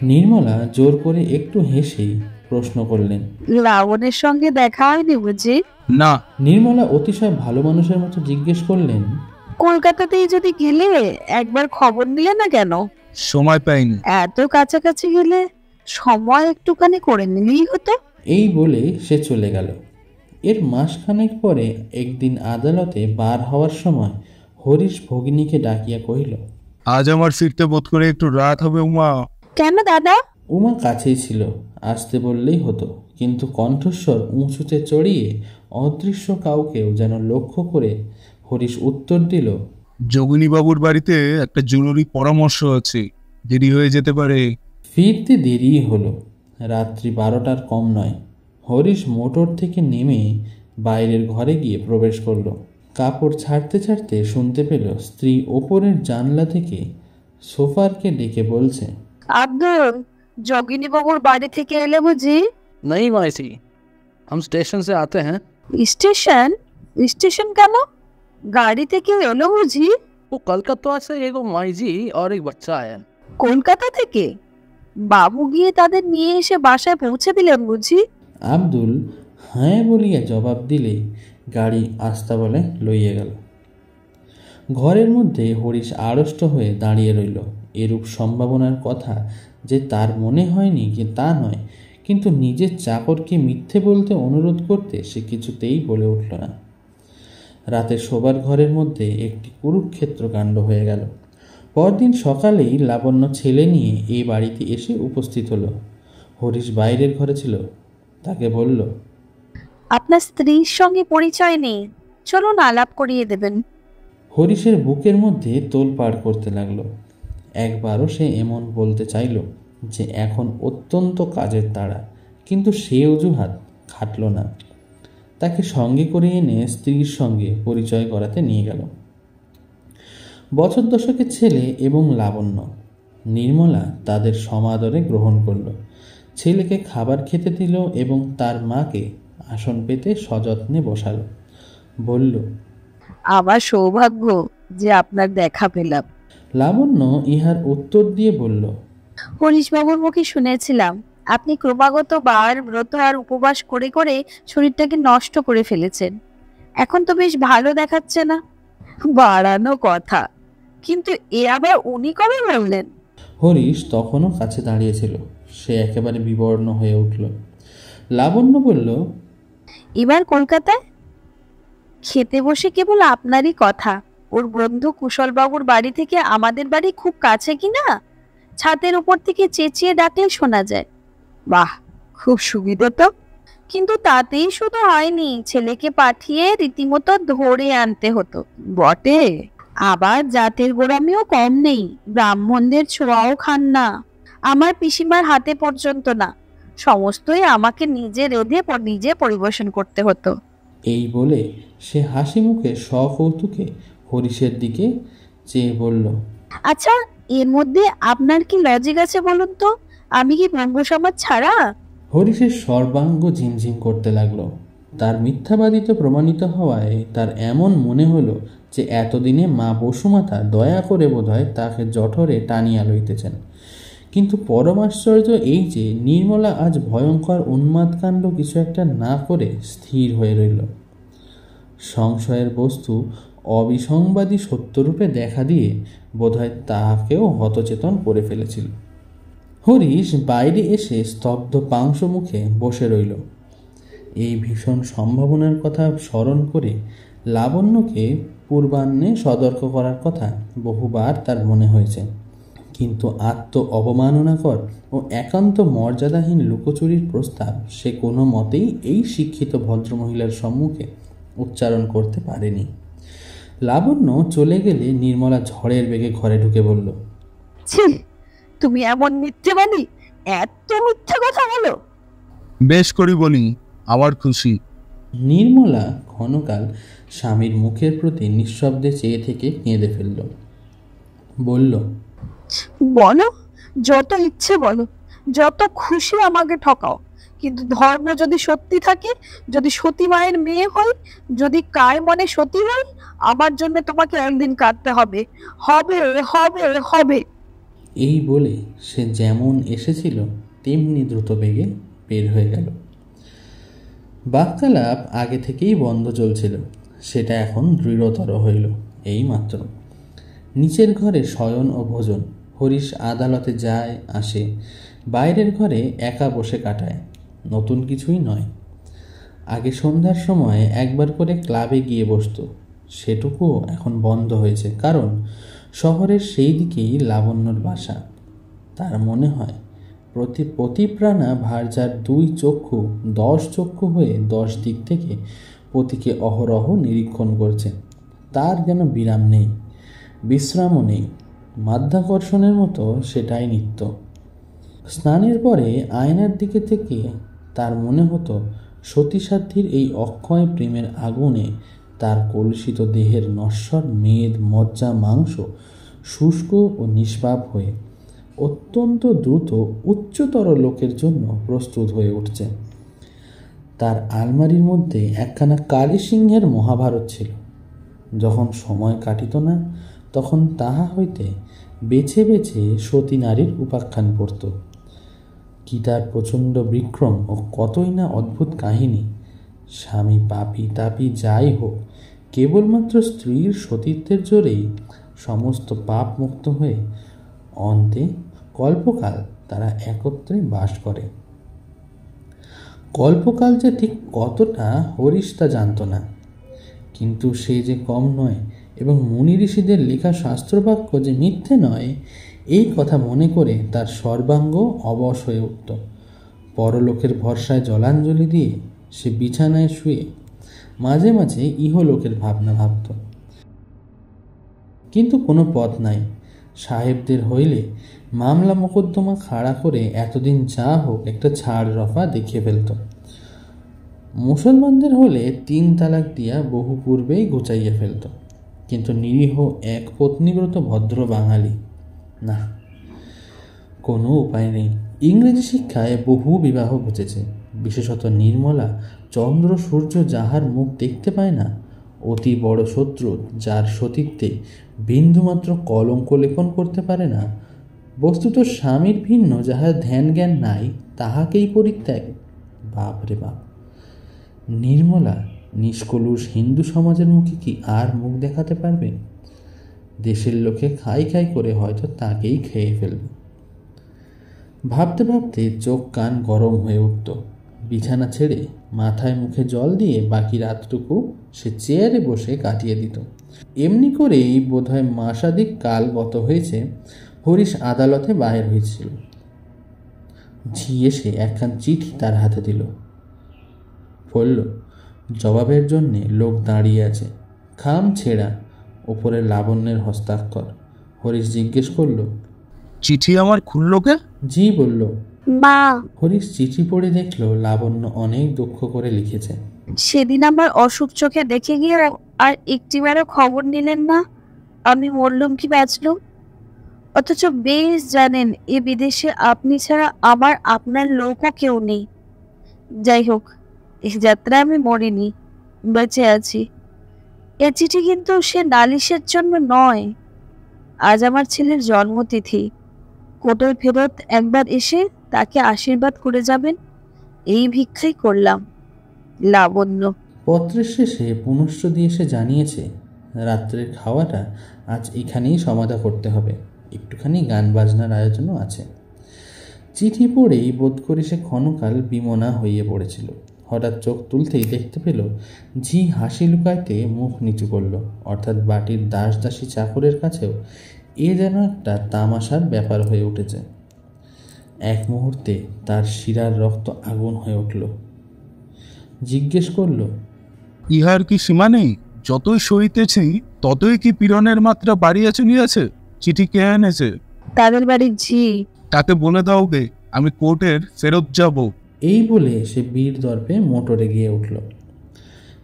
নির্মলা জোর করে একটু হেসেই প্রশ্ন করলেন, লাবণের সঙ্গে দেখা হয়নি বুঝি? না। নির্মলা অতিশয় ভালো মানুষের মতো জিজ্ঞেস করলেন, কলকাতাতেই যদি গেলে একবার খবর নিলে না কেন? সময় পাইনি। এত কাছাকাছি গেলে সময় একটুখানি করে নিলেই হতো। এই বলে সে চলে গেল। এর মাসখানেক পরে একদিন আদালতে বার হওয়ার সময় হরিশ ভগিনীকে ডাকিয়া কহিল, আজ আমার ফিরতে বোধ করে একটু রাত হবে উমা। কেন দাদা? উমা কাছেই ছিল, আসতে বললেই হতো, কিন্তু কণ্ঠস্বর উঁচুতে চড়িয়ে অদৃশ্য কাউকেও যেন লক্ষ্য করে হরিশ উত্তর দিল, যোগিনীবাবুর বাড়িতে একটা জরুরি পরামর্শ আছে, দেরি হয়ে যেতে পারে। ফিরতে দেরি হলো। রাত্রি 12টার কম নয়। হরিশ মোটর থেকে নেমে বাইরের ঘরে গিয়ে প্রবেশ করলো। কাপড় ছাড়তে ছাড়তে শুনতে পেল স্ত্রী ওপরের জানলা থেকে সোফারকে ডেকে বলছে, আব্দুল, যোগিনী বাবুর বাড়ি থেকে এলে বুঝি? नहीं मासी, हम स्टेशन से आते हैं। স্টেশন? স্টেশন কেন? গাড়ি থেকে এলো বুঝি? वो कलकत्ता से एक माई जी और एक बच्चा आया। কলকাতা থেকে? বাবু গিয়ে তাদের নিয়ে এসে বাসায় পৌঁছে দিলেন বুঝি? আব্দুল হ্যাঁ বলিয়া জবাব দিলেই গাড়ি আস্তা বলে লইয়া গেল। ঘরের মধ্যে হরিশ আড়ষ্ট হয়ে দাঁড়িয়ে রইল। এরূপ সম্ভাবনার কথা যে তার মনে হয়নি কি তা নয়, কিন্তু নিজের চাকরকে মিথ্যে বলতে অনুরোধ করতে সে কিছুতেই বলে উঠল না। রাতে শোবার ঘরের মধ্যে একটি কুরুক্ষেত্র কাণ্ড হয়ে গেল। পরদিন সকালেই লাবণ্য ছেলে নিয়ে এই বাড়িতে এসে উপস্থিত হলো। হরিশ বাইরের ঘরে ছিল। তাকে বলল, আপনার স্ত্রীর সঙ্গে পরিচয় নেই, চলুন আলাপ করিয়ে দেবেন। হরিশের বুকের মধ্যে তোলপাড় করতে লাগলো। একবারও সে এমন বলতে চাইল যে এখন অত্যন্ত কাজের তাড়া, কিন্তু সে অজুহাত খাটল না। তাকে সঙ্গে করে এনে স্ত্রীর সঙ্গে পরিচয় করাতে নিয়ে গেল। বছর দশকের ছেলে এবং লাবণ্য। নির্মলা তাদের সমাদরে গ্রহণ করল। ছেলেকে খাবার খেতে দিল এবং তার মাকে আসন পেতে সযত্নে বসালো। বলল, আমার সৌভাগ্য যে আপনার দেখা পেলাম। লাবণ্য ইহার উত্তর দিয়ে বলল, হরিশবাবুর মুখে শুনেছিলাম আপনি ক্রমাগত বার ব্রত আর উপবাস করে করে শরীরটাকে নষ্ট করে ফেলেছেন। এখন তো বেশ ভালো দেখাচ্ছে না। বাড়ানো কথা, কিন্তু এ আবার উনি কবে বললেন? হরিশ তখনও কাছে দাঁড়িয়েছিল। সে একেবারে বিবর্ণ হয়ে উঠল। লাবণ্য বলল, এবার কলকাতায় খেতে বসে কেবল আপনারই কথা। ওর বন্ধু কুশলবাবুর বাড়ি থেকে আমাদের বাড়ি খুব কাছে কিনা, ছাদের উপর থেকে চেঁচিয়ে ডাকলে শোনা যায়। বাহ, খুব সুবিধা তো। কিন্তু তাতেই শুধু হয়নি, ছেলেকে পাঠিয়ে রীতিমতো ধরে আনতে হতো বটে। আবার জাতের গোড়ামিও কম নেই, ব্রাহ্মণদের ছোঁয়াও খান না। আমার পিসিমার হাতে পর্যন্ত না, সমস্তই আমাকে নিজে রেঁধে নিজে পরিবেশন করতে হতো। এই বলে সে হাসি মুখে সকৌতুকে হরিশের দিকে চেয়ে বলল, আচ্ছা, এর মধ্যে আপনার কি লজিক আছে বলুন তো? আমি কি বঙ্গ সমাজ ছাড়া? হরিশের সর্বাঙ্গ ঝিমঝিম করতে লাগলো। তার মিথ্যাবাদিত প্রমাণিত হওয়ায় তার এমন মনে হলো যে এতদিনে মা বসুমাতা দয়া করে বোধহয় তাকে জঠরে টানিয়া লইতেছেন। কিন্তু পরমাশ্চর্য এই যে নির্মলা আজ ভয়ঙ্কর উন্মাদকাণ্ড কিছু একটা না করে স্থির হয়ে রইল। সংশয়ের বস্তু অবিসংবাদী সত্যরূপে দেখা দিয়ে বোধহয় তাহাকেও হতচেতন করে ফেলেছিল। হরিশ বাইরে এসে স্তব্ধ পাংশ মুখে বসে রইল। এই ভীষণ সম্ভাবনার কথা স্মরণ করে লাবণ্যকে পূর্বাহ্নে সতর্ক করার কথা বহুবার তার মনে হয়েছে, কিন্তু আত্ম অবমাননাকর ও একান্ত মর্যাদাহীন লুকোচুরির প্রস্তাব সে কোনো মতেই এই শিক্ষিত ভদ্রমহিলার সম্মুখে উচ্চারণ করতে পারেনি। লাবণ্য চলে গেলে নির্মলা ঝড়ের বেগে ঘরে ঢুকে বলল, ছি, তুমি এমন মিথ্যেবাদী, এত মিথ্যা কথা বলো। বেশ করি বলি, আবার খুশি। নির্মলা ক্ষণকাল স্বামীর মুখের প্রতি নিঃশব্দে চেয়ে থেকে কেঁদে ফেলল। বলল, বলো, যত ইচ্ছে বলো, যত খুশি আমাকে ঠকাও, কিন্তু ধর্ম যদি সত্যি থাকে, যদি সতী মায়ের মেয়ে হই, যদি কায় মনে সতী হই, আমার জন্য তোমাকে একদিন কাঁদতে হবে, হবে হবে হবে। এই বলে সে যেমন এসেছিল তেমনি দ্রুত বেগে বের হয়ে গেল। বাক্যালাপ আগে থেকেই বন্ধ চলছিল, সেটা এখন দৃঢ়তর হইল এই মাত্র। নিচের ঘরে শয়ন ও ভোজন। হরিশ আদালতে যায় আসে, বাইরের ঘরে একা বসে কাটায়। নতুন কিছুই নয়। আগে সন্ধ্যার সময় একবার করে ক্লাবে গিয়ে বসত, সেটুকুও এখন বন্ধ হয়েছে, কারণ শহরের সেই দিকেই লাবণ্যর বাসা। তার মনে হয় প্রতিপ্রাণা ভার্যার 2 চক্ষু 10 চক্ষু হয়ে 10 দিক থেকে পতিকে অহরহ নিরীক্ষণ করছে। তার যেন বিরাম নেই, বিশ্রামও নেই। মাধ্যাকর্ষণের মতো সেটাই নিত্য। স্নানের পরে আয়নার দিকে থেকে তার মনে হতো সতীসাধ্যীর এই অক্ষয় প্রেমের আগুনে তার কলুষিত দেহের নশ্বর মেদ মজ্জা মাংস শুষ্ক ও নিষ্পাপ হয়ে অত্যন্ত দ্রুত উচ্চতর লোকের জন্য প্রস্তুত হয়ে উঠছে। তার আলমারির মধ্যে একখানা কালী সিংহের মহাভারত ছিল। যখন সময় কাটিত না, তখন তাহা হইতে বেছে বেছে সতী নারীর উপাখ্যান পড়ত। কি তার প্রচণ্ড বিক্রম ও কতই না অদ্ভুত কাহিনী। স্বামী পাপী তাপী যাই হোক, কেবলমাত্র স্ত্রীর সতীত্বের জোরেই সমস্ত পাপ মুক্ত হয়ে অন্তে কল্পকাল তারা একত্রে বাস করে। কল্পকাল যে ঠিক কতটা হরিশ তা জানত না, কিন্তু সে যে কম নয় এবং মুনি ঋষিদের লেখা শাস্ত্রবাক্য যে মিথ্যে নয়, এই কথা মনে করে তার সর্বাঙ্গ অবশ হয়ে উঠত। পরলোকের ভরসায় জলাঞ্জলি দিয়ে সে বিছানায় শুয়ে মাঝে মাঝে ইহলোকের ভাবনা ভাবত। কিন্তু কোনো পথ নাই। সাহেবদের হইলে মামলা মোকদ্দমা খাড়া করে এতদিন যা হোক একটা ছাড় রফা দেখিয়ে ফেলত। মুসলমানদের হলে 3 তালাক দিয়া বহু পূর্বেই ঘুচাইয়া ফেলত। কিন্তু নিরীহ এক পত্নীব্রত ভদ্র বাঙালি, না, কোনো উপায় নেই। ইংরেজি শিক্ষায় বহু বিবাহ ঘটেছে, বিশেষত নির্মলা চন্দ্র সূর্য যাহার মুখ দেখতে পায় না, অতি বড় শত্রু যার সতীত্বে বিন্দুমাত্র কলঙ্ক লেপন করতে পারে না, বস্তুত স্বামীর ভিন্ন যাহার ধ্যান জ্ঞান নাই, তাহাকেই পরিত্যাগ। বাপরে বাপ! নির্মলা নিষ্কলুষ হিন্দু সমাজের মুখে কি আর মুখ দেখাতে পারবে? দেশের লোকে খাই খাই করে হয়তো তাকেই খেয়ে ফেলবে। ভাবতে ভাবতে চোখ কান গরম হয়ে উঠত। বিছানা ছেড়ে মাথায় মুখে জল দিয়ে বাকি রাতটুকু সে চেয়ারে বসে কাটিয়ে দিত। এমনি করেই বোধহয় মাসাদিক কাল গত হয়েছে। হরিশ আদালতে বাহির হয়েছিল। ঝি এসে একখান চিঠি তার হাতে দিল। বলল, জবাবের জন্যে লোক দাঁড়িয়ে আছে, খাম ছেঁড়া, ওপরে লাবণ্যের হস্তাক্ষর। হরিশ জিজ্ঞেস করল, চিঠি আমার খুললো কে? জি বলল, মা। হরিশ চিঠি পড়ে দেখলো লাবণ্য অনেক দুঃখ করে লিখেছে। সেদিন আমার অসুখ চোখে দেখে গিয়ে আর একটিবারও খবর নিলেন না আমি মরলুম কি বাঁচলুম। অথচ বেশ জানেন এ বিদেশে আপনি ছাড়া আমার আপনার লোকও কেউ নেই। যাই হোক, এই যাত্রায় আমি মরিনি, বেঁচে আছি। এ চিঠি কিন্তু সে নালিশের জন্য নয়। আজ আমার ছেলের জন্মতিথি। কোটোয় ফেরত একবার এসে তাকে আশীর্বাদ করে যাবেন, এই ভিক্ষাই করলাম। লাবণ্য। পত্রের শেষে পুনশ্চ দিয়ে সে জানিয়েছে, রাত্রের খাওয়াটা আজ এখানেই সমাধা করতে হবে, একটুখানি গান বাজনার আয়োজনও আছে। চিঠি পড়েই বোধ করি সে ক্ষণকাল বিমনা হইয়া পড়েছিল। হঠাৎ চোখ তুলতেই দেখতে পেল ঝি হাসি লুকাইতে মুখ নিচু করল, অর্থাৎ বাটির দাস দাসী চাকরের কাছেও এ যেন একটা তামাশার ব্যাপার হয়ে উঠেছে। এক মুহূর্তে তার শিরার রক্ত আগুন হয়ে উঠল। জিজ্ঞেস করল, ইহার কি সীমা নেই? যতই সইতেছি ততই কি পীড়নের মাত্রা বাড়িয়া চলিয়াছে? চিঠি কে এনেছে? তাদের বাড়ির ঝি। তাকে বলে দাও গে আমি কোর্টের ফেরত যাব। এই বলে সে বীর দর্পে মোটরে গিয়ে উঠল।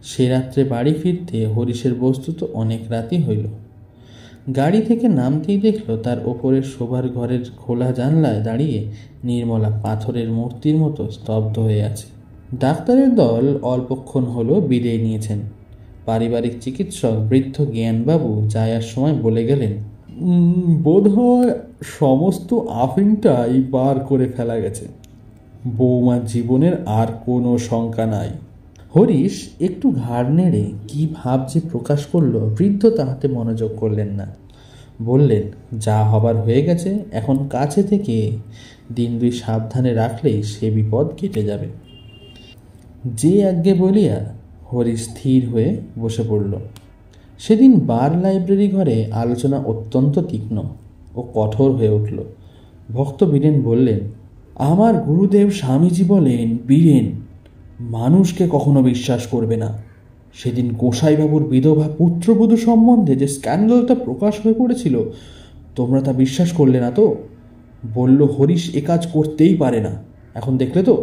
সে রাত্রে বাড়ি ফিরতে হরিশের বস্তুত অনেক রাতই হইল। গাড়ি থেকে নামতেই দেখল তার ওপরের শোবার ঘরের খোলা জানলায় দাঁড়িয়ে নির্মলা পাথরের মূর্তির মতো স্তব্ধ হয়ে আছে। ডাক্তারের দল অল্পক্ষণ হলো বিদায় নিয়েছেন। পারিবারিক চিকিৎসক বৃদ্ধ জ্ঞানবাবু যাওয়ার সময় বলে গেলেন, বোধহয় সমস্ত আফিংটাই বার করে ফেলা গেছে। বৌমার জীবনের আর কোনো শঙ্কা নাই। হরিশ একটু ঘাড় নেড়ে কি ভাব যে প্রকাশ করলো, বৃদ্ধ তাহাতে মনোযোগ করলেন না। বললেন, যা হবার হয়ে গেছে, এখন কাছে থেকে দিন দুই সাবধানে রাখলেই সে বিপদ কেটে যাবে। যে আজ্ঞে বলিয়া হরিশ স্থির হয়ে বসে পড়ল। সেদিন বার লাইব্রেরি ঘরে আলোচনা অত্যন্ত তীক্ষ্ণ ও কঠোর হয়ে উঠল। ভক্ত বীরেন বললেন, আমার গুরুদেব স্বামীজি বলেন, বীরেন, মানুষকে কখনো বিশ্বাস করবে না। সেদিন গোসাইবাবুর বিধবা পুত্রবধূ সম্বন্ধে যে স্ক্যান্ডালটা প্রকাশ হয়ে পড়েছিল, তোমরা তা বিশ্বাস করলে না তো? বলল হরিশ এ কাজ করতেই পারে না। এখন দেখলে তো?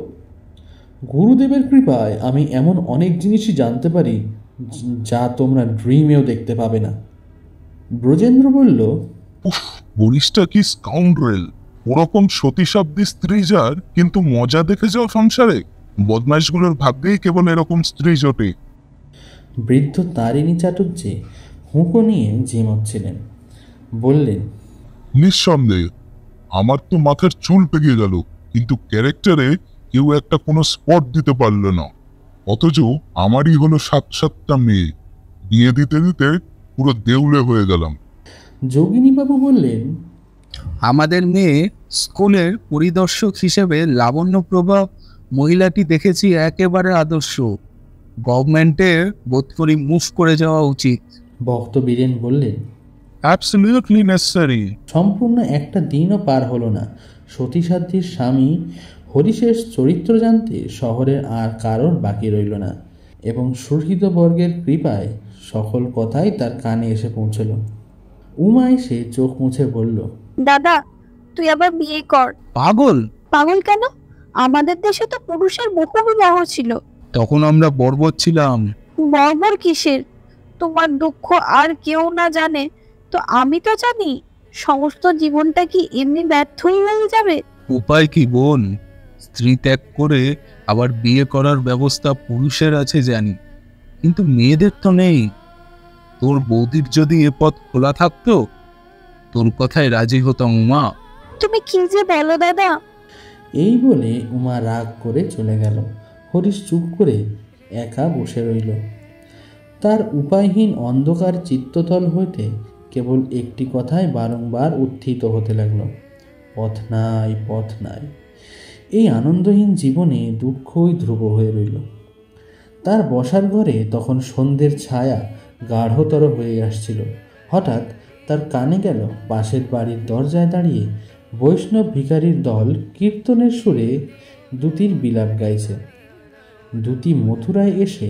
গুরুদেবের কৃপায় আমি এমন অনেক জিনিসই জানতে পারি যা তোমরা ড্রিমেও দেখতে পাবে না। ব্রজেন্দ্র বলল, হরিশটা কি স্কাউন্ড্রেল! ওরকম সতীসাব্দী স্ত্রী যার, কিন্তু মজা দেখে যাও সংসারে। বদমাইশগুলোর ভাগ্যেই কেবল এরকম স্ত্রী জোটে। বৃদ্ধ তারিণী চাটুর্যে হুঁকো নিয়ে ঝিমোচ্ছিলেন। বললেন, নিঃসন্দেহে আমার তো মাথার চুল পেকে গেল, কিন্তু ক্যারেক্টারে কেউ একটা কোনো স্পট দিতে পারল না। অথচ আমারই হলো 7-7টা মেয়ে। বিয়ে দিতে দিতে পুরো দেউলে হয়ে গেলাম। যোগিনীবাবু বললেন, আমাদের মেয়ে স্কুলের পরিদর্শক হিসেবে লাবণ্যপ্রভা মহিলাটি দেখেছি একেবারে আদর্শ। গভর্নমেন্টের বোধ করি মুভ করে যাওয়া উচিত। ভক্ত বীরেন বললেন, অ্যাবসলিউটলি নেসেসারি। সম্পূর্ণ একটা দিনও পার হলো না সতীসাধ্যীর স্বামী হরিশের চরিত্র জানতে শহরের আর কারোর বাকি রইল না, এবং সুহৃদ বর্গের কৃপায় সকল কথাই তার কানে এসে পৌঁছল। উমা এসে চোখ মুছে বলল, দাদা, তুই আবার বিয়ে কর। পাগল? পাগল কেন? আমাদের দেশে তো পুরুষের বহু বিবাহ ছিল। তখন আমরা বর্বর ছিলাম। বর্বর কিসের? তোমার দুঃখ আর কেউ না জানে তো আমি তো জানি। সমস্ত জীবনটা কি এমনি ব্যর্থই হয়ে যাবে? উপায় কি বোন? স্ত্রী ত্যাগ করে আবার বিয়ে করার ব্যবস্থা পুরুষের আছে জানি, কিন্তু মেয়েদের তো নেই। তোর বৌদির যদি এ পথ খোলা থাকতো, তোর কথায় রাজি হতাম উমা। তুমি কি যে বলো দাদা! এই বলে উমা রাগ করে চলে গেল। হরিশ চুপ করে একা বসে রইল। তার উপায়হীন অন্ধকার চিত্ততল হইতে কেবল একটি কথাই বারংবার উত্থিত হতে লাগল, পথ নাই, পথ নাই। এই আনন্দহীন জীবনে দুঃখই ধ্রুব হয়ে রইল। তার বসার ঘরে তখন সন্ধ্যের ছায়া গাঢ়তর হয়ে আসছিল। হঠাৎ তার কানে গেল পাশের বাড়ির দরজায় দাঁড়িয়ে বৈষ্ণব ভিখারির দল কীর্তনের সুরে দ্যুতির বিলাপ গাইছে। দ্যুতি মথুরায় এসে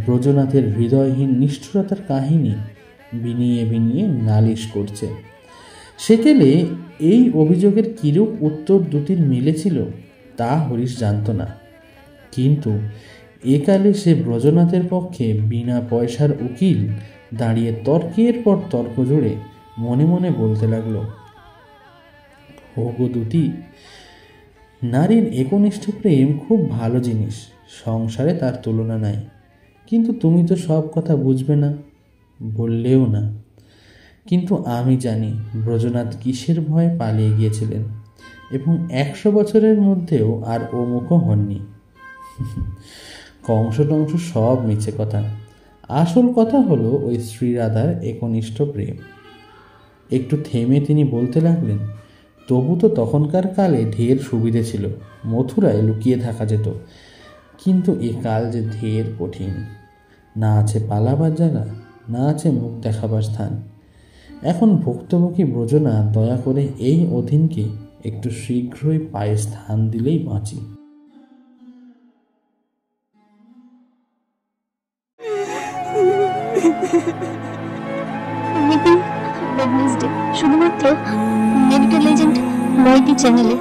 ব্রজনাথের হৃদয়হীন নিষ্ঠুরতার কাহিনী বিনিয়ে বিনিয়ে নালিশ করছে। সেকেলে এই অভিযোগের কিরূপ উত্তর দ্যুতির মিলেছিল তা হরিশ জানত না, কিন্তু একালে সে ব্রজনাথের পক্ষে বিনা পয়সার উকিল দাঁড়িয়ে তর্কের পর তর্ক জুড়ে মনে মনে বলতে লাগলো, ওগো দ্যুতি, নারীর একনিষ্ঠ প্রেম খুব ভালো জিনিস, সংসারে তার তুলনা নাই। কিন্তু তুমি তো সব কথা বুঝবে না, বললেও না। কিন্তু আমি জানি ব্রজনাথ কিসের ভয়ে পালিয়ে গিয়েছিলেন, এবং 100 বছরের মধ্যেও আর ও মুখও হননি। কংস টংস সব মিছে কথা। আসল কথা হলো ওই শ্রীরাধার একনিষ্ঠ প্রেম। একটু থেমে তিনি বলতে লাগলেন, তবু তো তখনকার কালে ঢের সুবিধে ছিল, মথুরায় লুকিয়ে থাকা যেত। কিন্তু এ কাল যে ঢের কঠিন। না আছে পালাবার জায়গা, না আছে মুখ দেখাবার স্থান। এখন ভুক্তভোগী ব্রজনাথ দয়া করে এই অধীনকে একটু শীঘ্রই পায়ে স্থান দিলেই বাঁচি। শুধুমাত্র মেডিকেল এজেন্ট মইটি চ্যানেলে।